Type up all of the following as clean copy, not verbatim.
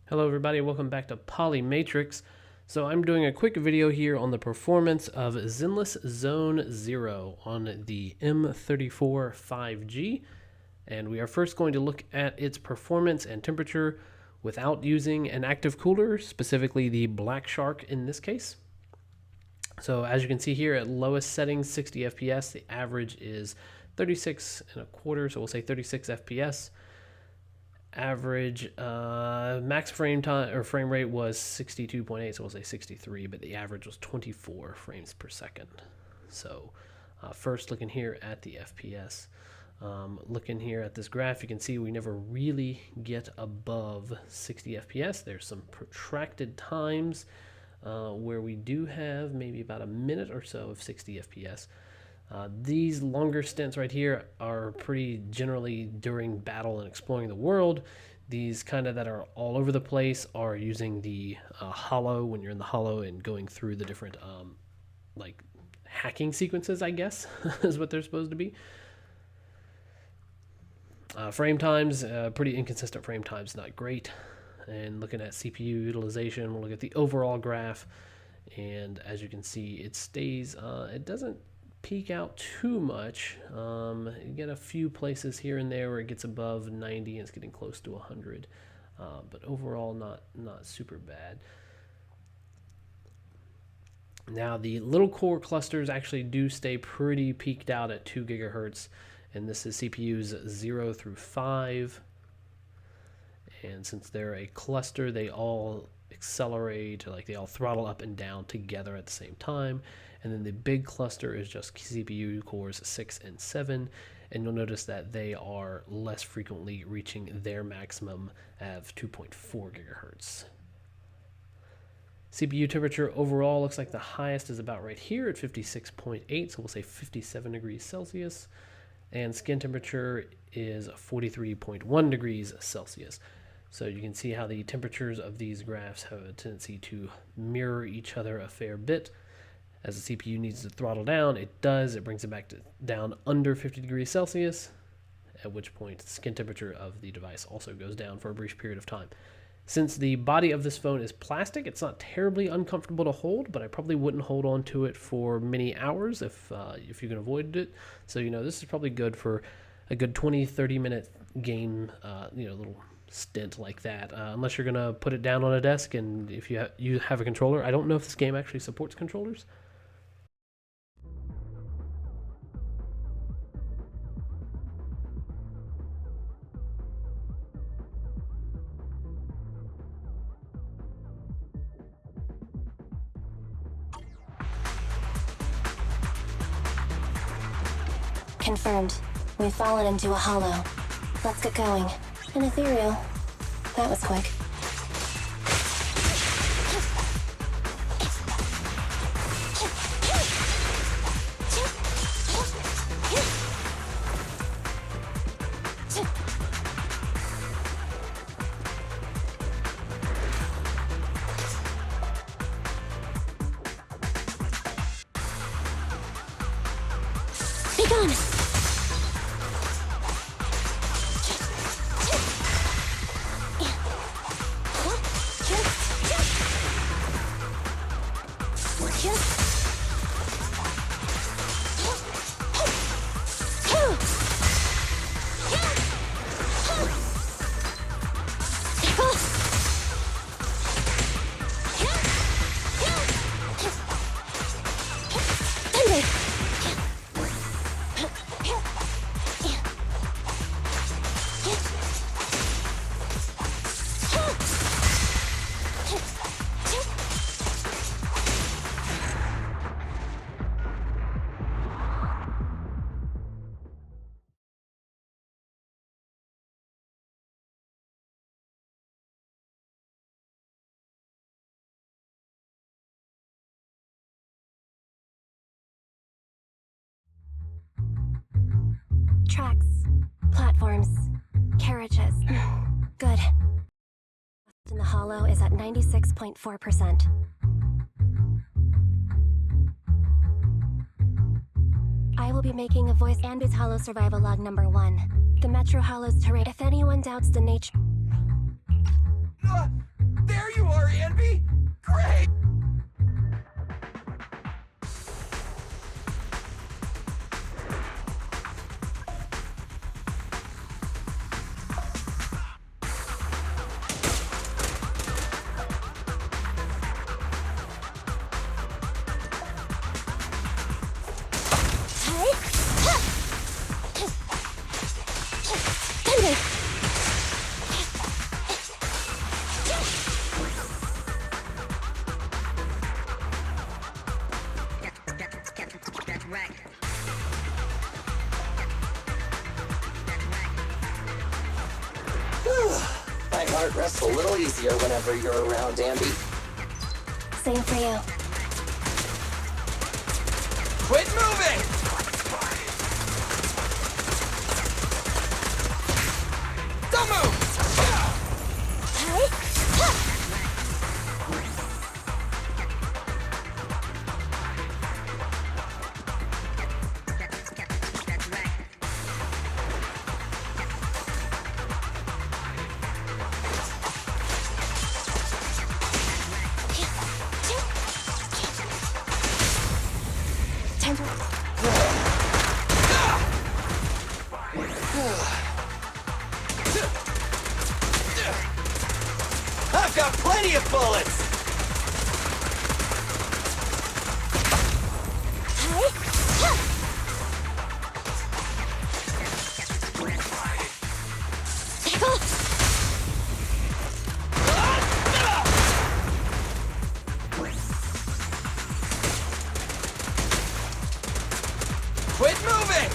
Hello everybody, welcome back to Polymatrix. So I'm doing a quick video here on the performance of Zenless Zone 0 on the M34 5G. And we are first going to look at its performance and temperature without using an active cooler, specifically the Black Shark in this case. So as you can see here at lowest settings, 60 FPS, the average is 36.25, so we'll say 36 FPS. Average max frame time or frame rate was 62.8, so we'll say 63, but the average was 24 frames per second. So first looking here at the FPS, looking here at this graph, you can see we never really get above 60 FPS. There's some protracted times where we do have maybe about a minute or so of 60 FPS. These longer stints right here are pretty generally during battle and exploring the world. These kind of that are all over the place are using the HoYo, when you're in the HoYo and going through the different like hacking sequences, I guess, is what they're supposed to be. Frame times, pretty inconsistent frame times, not great. And looking at CPU utilization, we'll look at the overall graph. And as you can see, it stays, it doesn't peak out too much. You get a few places here and there where it gets above 90 and it's getting close to 100, but overall not super bad. Now the little core clusters actually do stay pretty peaked out at 2 gigahertz, and this is CPUs 0 through 5, and since they're a cluster, they all accelerate, like they all throttle up and down together at the same time. And then the big cluster is just CPU cores 6 and 7, and you'll notice that they are less frequently reaching their maximum of 2.4 gigahertz. CPU temperature overall looks like the highest is about right here at 56.8, so we'll say 57 degrees Celsius, and skin temperature is 43.1 degrees Celsius. So you can see how the temperatures of these graphs have a tendency to mirror each other a fair bit. As the CPU needs to throttle down, it does. It brings it back down under 50 degrees Celsius, at which point the skin temperature of the device also goes down for a brief period of time. Since the body of this phone is plastic, it's not terribly uncomfortable to hold, but I probably wouldn't hold on to it for many hours if you can avoid it. So, this is probably good for a good 20-30 minute game, little stint like that, unless you're going to put it down on a desk and if you have a controller. I don't know if this game actually supports controllers. Confirmed. We've fallen into a HoYo. Let's get going. An ethereal. That was quick. Be gone! Tracks, platforms, carriages. Good. In the HoYo is at 96.4%. I will be making a voice and its HoYo survival log #1. The Metro HoYo's terrain. If anyone doubts the nature... There you are, Envy! Great! My heart rests a little easier whenever you're around, Ambi. Same for you. Quit moving! Don't move! Time to... I've got plenty of bullets! Quit moving!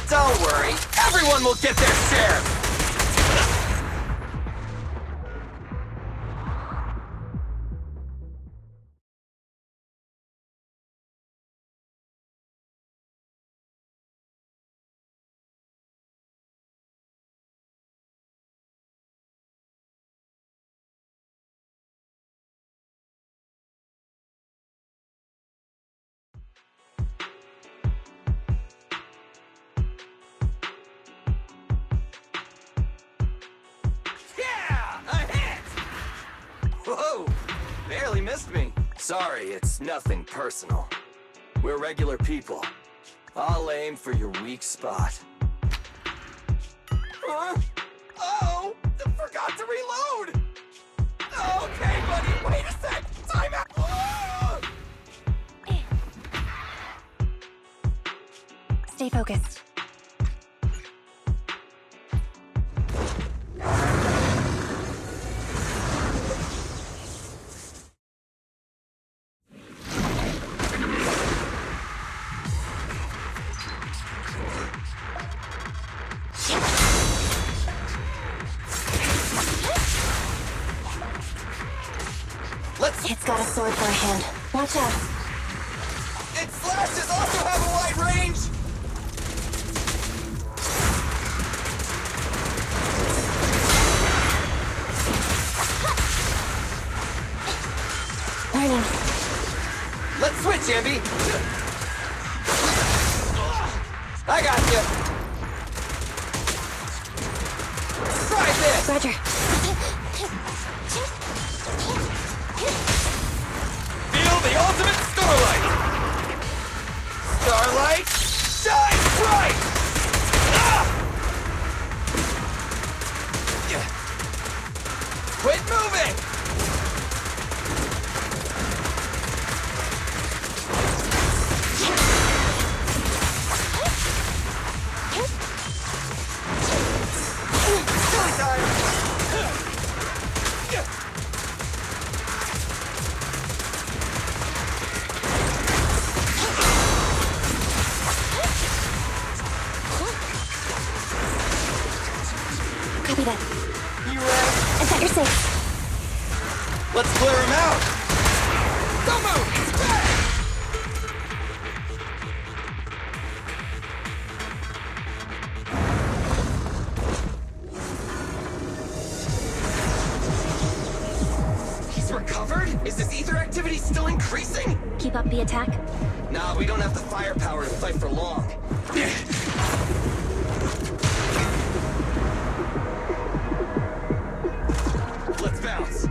Don't worry, everyone will get their share! Yeah! A hit! Whoa! Barely missed me. Sorry, it's nothing personal. We're regular people. I'll aim for your weak spot. Huh? Oh! Forgot to reload! Okay, buddy, wait a sec! Time out! Oh! Stay focused. It's got a sword for a hand. Watch out. Its slashes also have a wide range! Learning. Let's switch, Ambi! I got you! Try this! Roger. Feel the ultimate starlight! Starlight, shine bright! Ah! Yeah. Quit moving! Silly time! Copy that. You ready? I thought you're safe. Let's clear him out! Don't move! He's recovered? Is this ether activity still increasing? Keep up the attack. Nah, we don't have the firepower to fight for long. Let's bounce.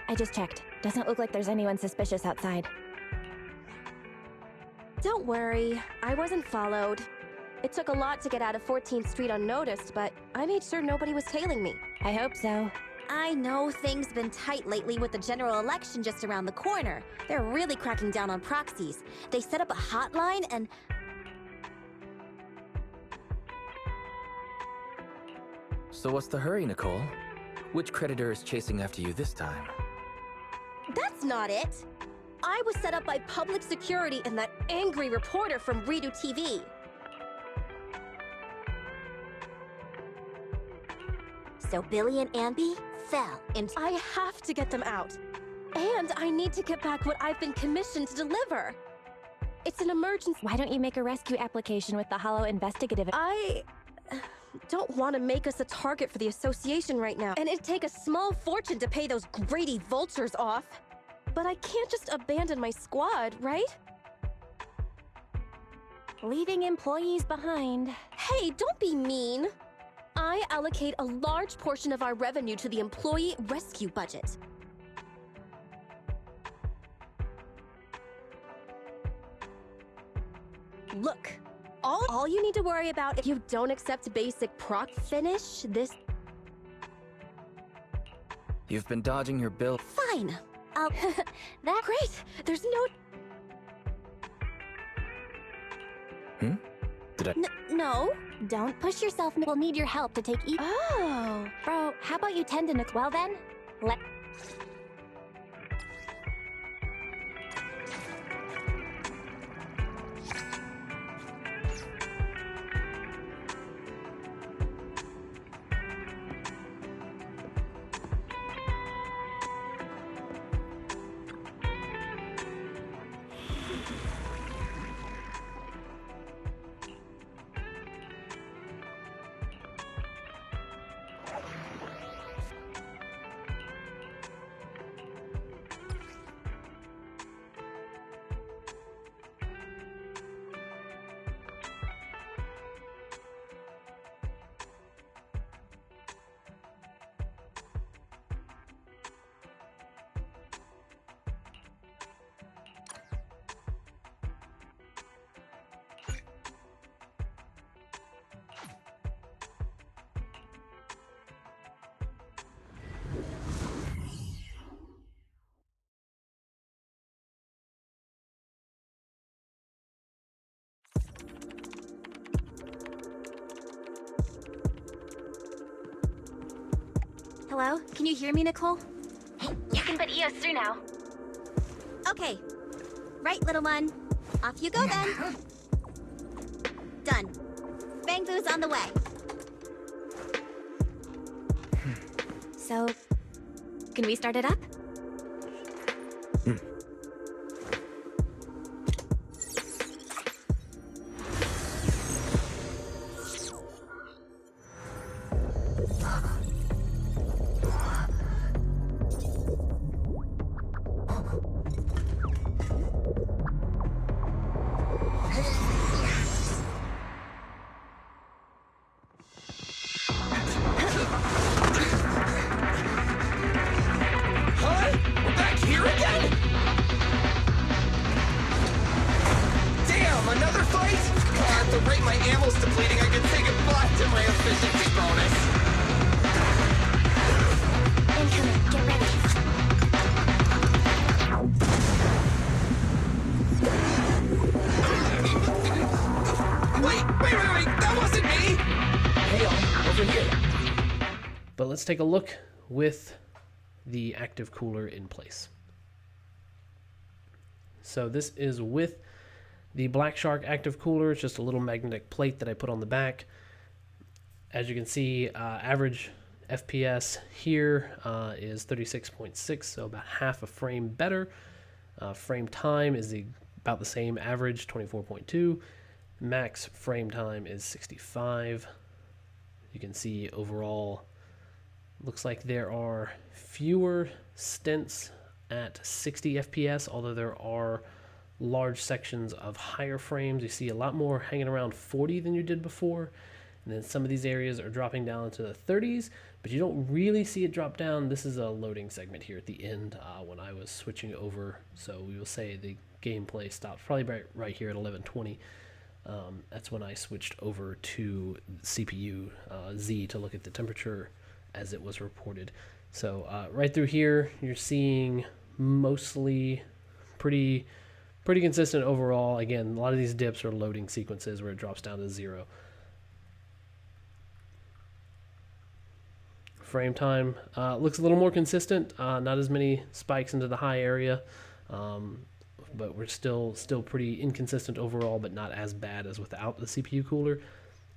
I just checked. Doesn't look like there's anyone suspicious outside. Don't worry, I wasn't followed. It took a lot to get out of 14th Street unnoticed, but I made sure nobody was tailing me. I hope so. I know things been tight lately with the general election just around the corner. They're really cracking down on proxies. They set up a hotline and... So what's the hurry, Nicole? Which creditor is chasing after you this time? That's not it! I was set up by public security and that angry reporter from Redo TV. So Billy and Amby fell into... I have to get them out. And I need to get back what I've been commissioned to deliver. It's an emergency. Why don't you make a rescue application with the HoYo Investigative? I don't want to make us a target for the association right now. And it'd take a small fortune to pay those greedy vultures off. But I can't just abandon my squad, right? Leaving employees behind. Hey, don't be mean. I allocate a large portion of our revenue to the employee rescue budget. Look, all you need to worry about if you don't accept basic proc finish, this... You've been dodging your bill. Fine. That Great. There's no... Did I... No. Don't push yourself. We'll need your help to take Oh. Bro, how about you tend to Nick? Well then, let... Hello? Can you hear me, Nicole? You can put EOS through now. Okay. Right, little one. Off you go then. Done. Bang Boo's on the way. So, can we start it up? HoYo But let's take a look with the active cooler in place. So this is with the Black Shark active cooler. It's just a little magnetic plate that I put on the back. As you can see, average FPS here is 36.6, so about half a frame better. Frame time is about the same average, 24.2. Max frame time is 65. You can see overall, looks like there are fewer stints at 60 FPS, although there are large sections of higher frames. You see a lot more hanging around 40 than you did before. And then some of these areas are dropping down into the 30s, but you don't really see it drop down. This is a loading segment here at the end when I was switching over. So we will say the gameplay stopped probably right here at 1120. That's when I switched over to CPU Z to look at the temperature as it was reported. So right through here, you're seeing mostly pretty consistent overall. Again, a lot of these dips are loading sequences where it drops down to 0. Frame time looks a little more consistent, not as many spikes into the high area, but we're still pretty inconsistent overall, but not as bad as without the CPU cooler.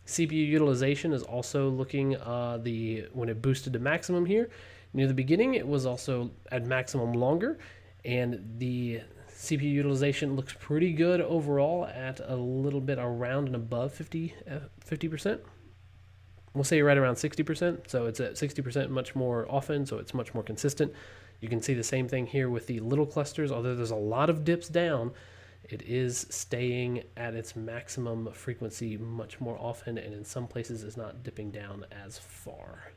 CPU utilization is also looking when it boosted to maximum here. Near the beginning, it was also at maximum longer, and the CPU utilization looks pretty good overall at a little bit around and above 50%. We'll say right around 60%, so it's at 60% much more often, so it's much more consistent. You can see the same thing here with the little clusters. Although there's a lot of dips down, it is staying at its maximum frequency much more often, and in some places is not dipping down as far.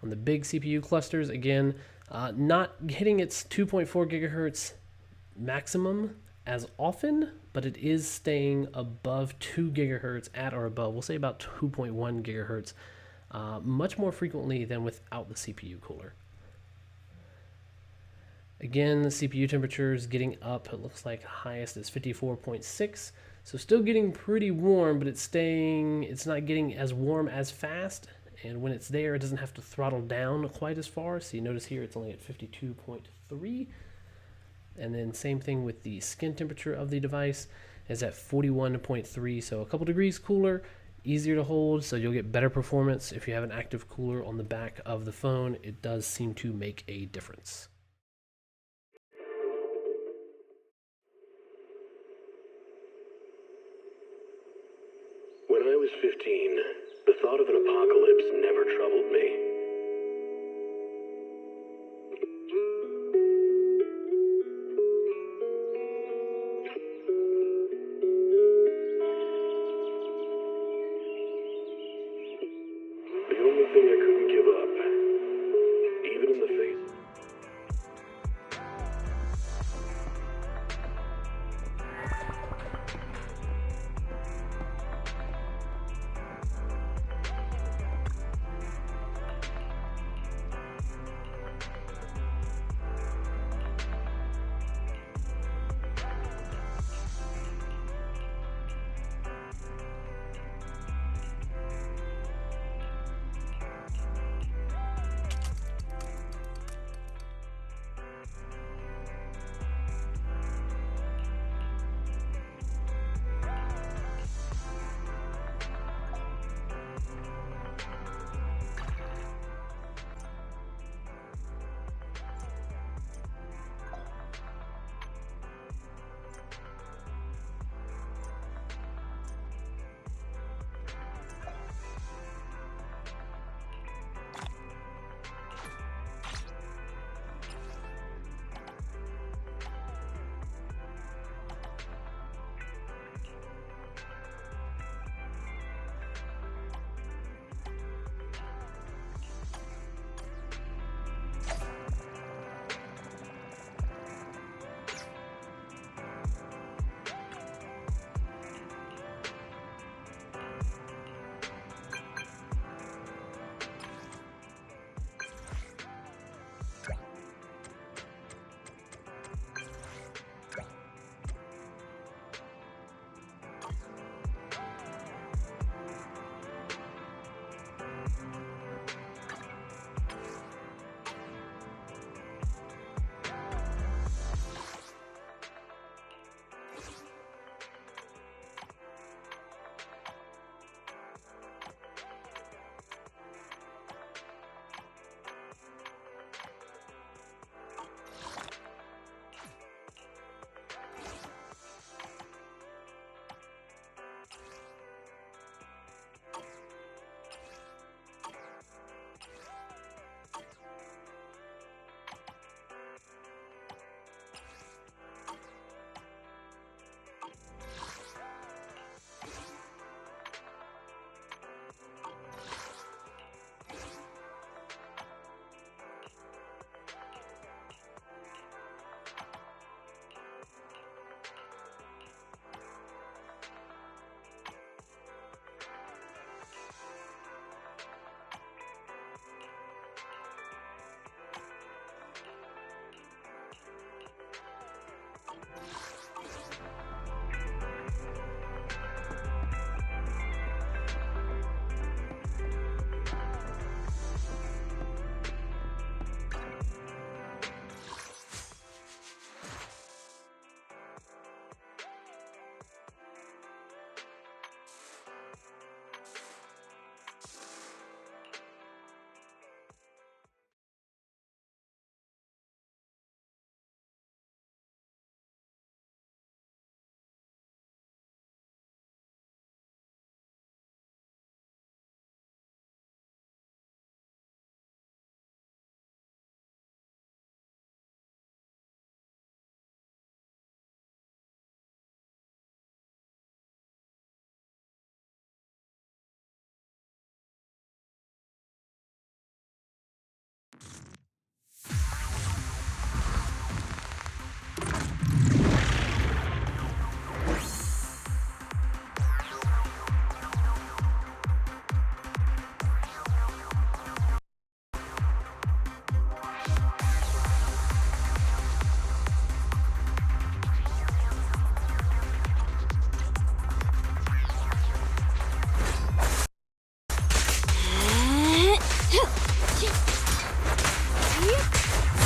On the big CPU clusters, again, not hitting its 2.4 gigahertz maximum as often, but it is staying above 2 gigahertz at or above, we'll say about 2.1 gigahertz, much more frequently than without the CPU cooler. Again, the CPU temperature is getting up. It looks like highest is 54.6, so still getting pretty warm, but it's not getting as warm as fast, and when it's there, it doesn't have to throttle down quite as far. So you notice here it's only at 52.3. And then same thing with the skin temperature of the device is at 41.3, so a couple degrees cooler, easier to hold, so you'll get better performance. If you have an active cooler on the back of the phone, it does seem to make a difference. When I was 15, the thought of an apocalypse never troubled me. The only thing I couldn't give up, even in the face.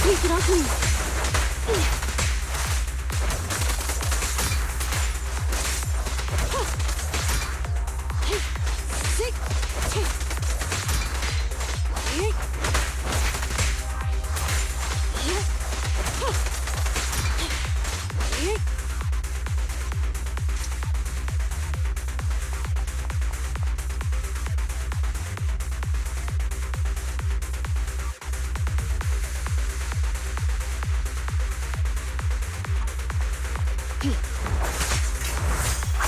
Sneak it off me.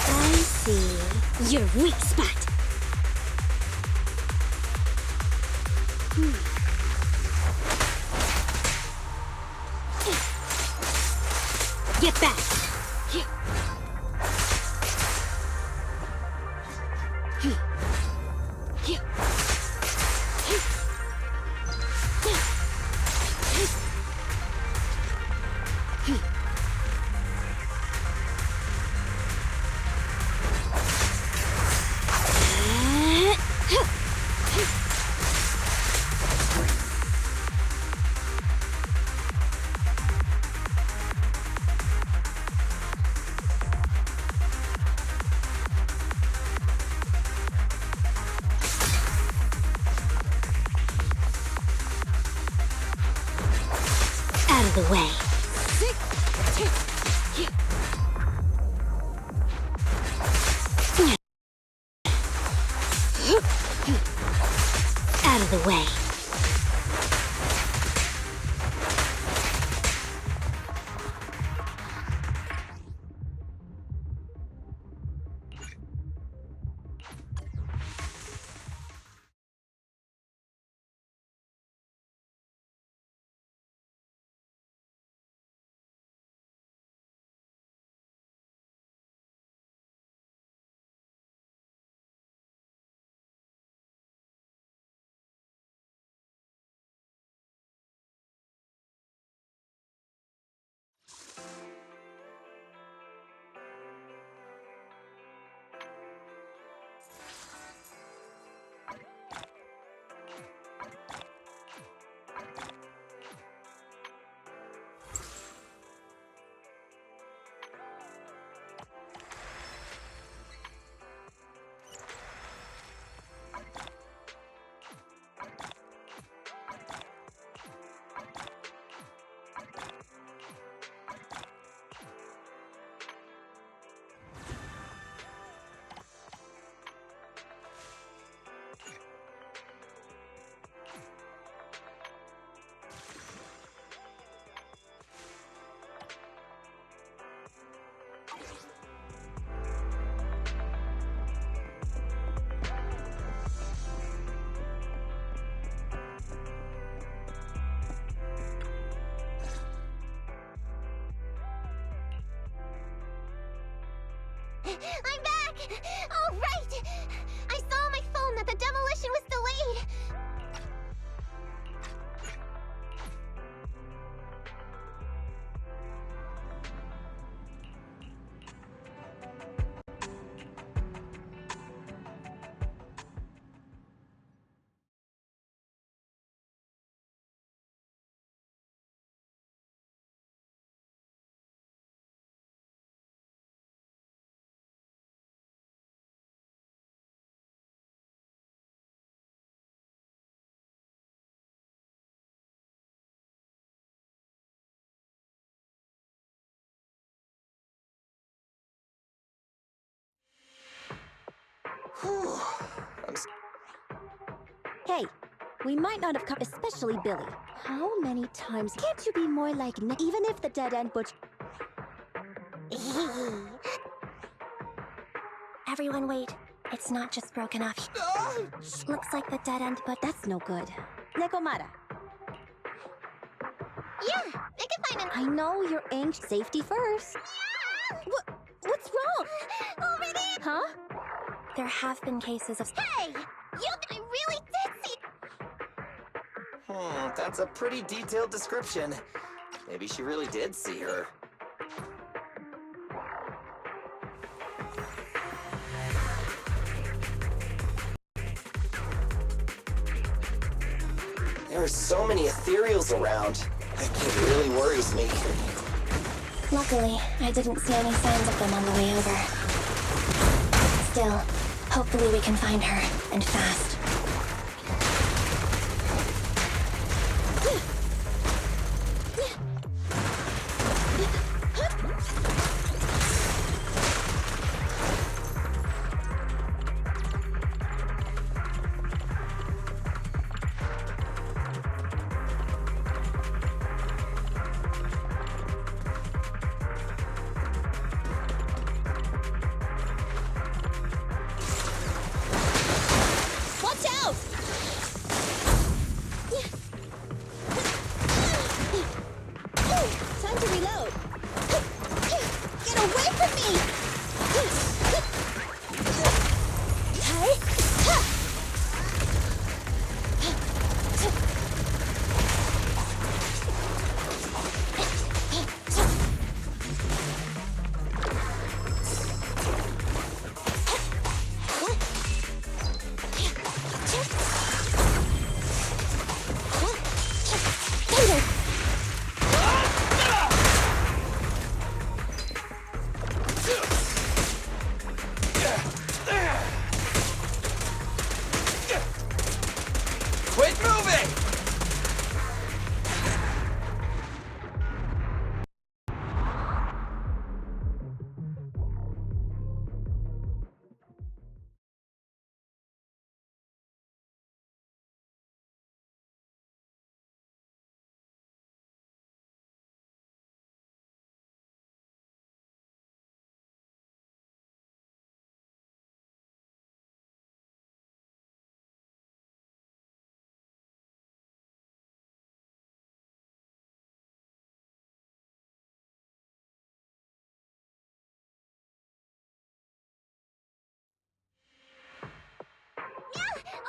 I see. Your weak spot. Get back. Out of the way. Out of the way. I'm back! All right! I saw on my phone that the demolition was delayed. Hey, we might not have come, especially Billy. How many times can't you be more like Nick, even if the dead end butch? Everyone wait. It's not just broken off. Looks like the dead end, but That's no good. Nekomata, Yeah, I can find an. I know you're anxious. Safety first. What's wrong? Already? Huh? there have been cases of... Hey! I really did see. That's a pretty detailed description. Maybe she really did see her. There are so many ethereals around. It really worries me. Luckily, I didn't see any signs of them on the way over. Still, hopefully we can find her, and fast. Time to reload. Get away from me! Quit moving!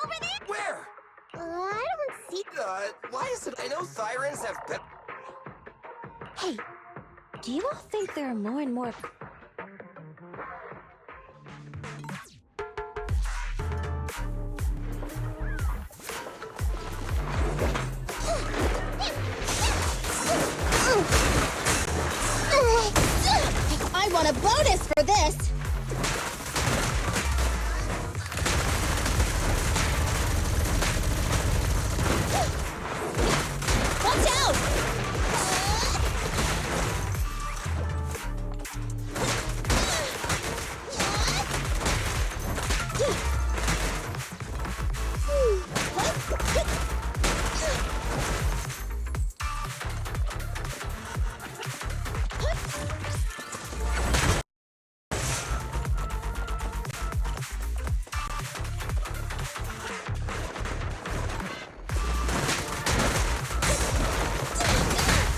Over there! Where? I don't see. Why is it? I know sirens have been. Hey, do you all think there are more and more... I want a bonus for this! Watch out!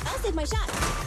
I'll save my shot.